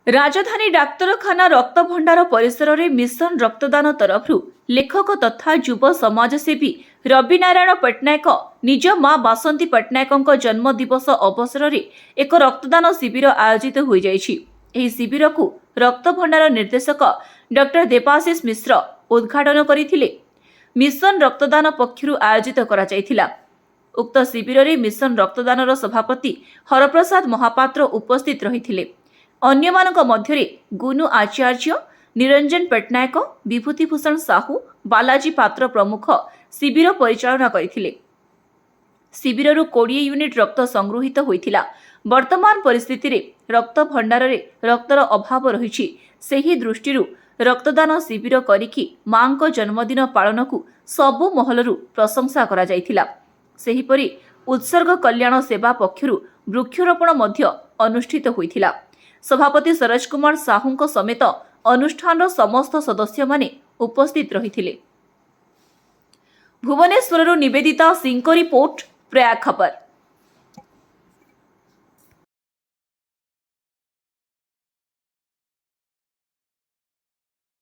राजधानी डाक्तरखाना रक्त भंडार परिसर में मिशन रक्तदान तरफ लेखक तथा युव समाजसेवी रवि नारायण पट्टनायक निज मां बासंती पट्टनायक जन्म दिवस अवसर में एक रक्तदान शिविर आयोजित हो शिविर को रक्त भंडार निर्देशक डॉक्टर देवाशीष मिश्र उद्घाटन करथिले। मिशन रक्तदान पक्षरु आयोजित करा जायथिला। उक्त शिविर में मिशन रक्तदान सभापति हरप्रसाद महापात्र उपस्थित रहिथिले। अन्यमानक मध्यरे गुनु आचार्य, निरंजन पट्टनायक, विभूतिभूषण साहू, बालाजी पात्र प्रमुख शिविर परिचालना करथिले। शिविररु 20 यूनिट रक्त संगृहित होइथिला। वर्तमान परिस्थिति रे रक्त भंडार रे रक्तर अभाव रहिछि। सेही दृष्टिरु रक्तदान शिविर करिकि मांको जन्मदिन पालन को सबु महलरु प्रशंसा करा जायथिला। सेहीपरि उत्सर्ग कल्याण सेवा पक्षरु वृक्षरोपण मध्य अनुष्ठित होइथिला। सभापति सरोज कुमार साहू समेत अनुष्ठान समस्त सदस्य माने उपस्थित रहिथिले। भुवनेश्वररु निवेदिता सिंह रिपोर्ट, प्रयाग खबर।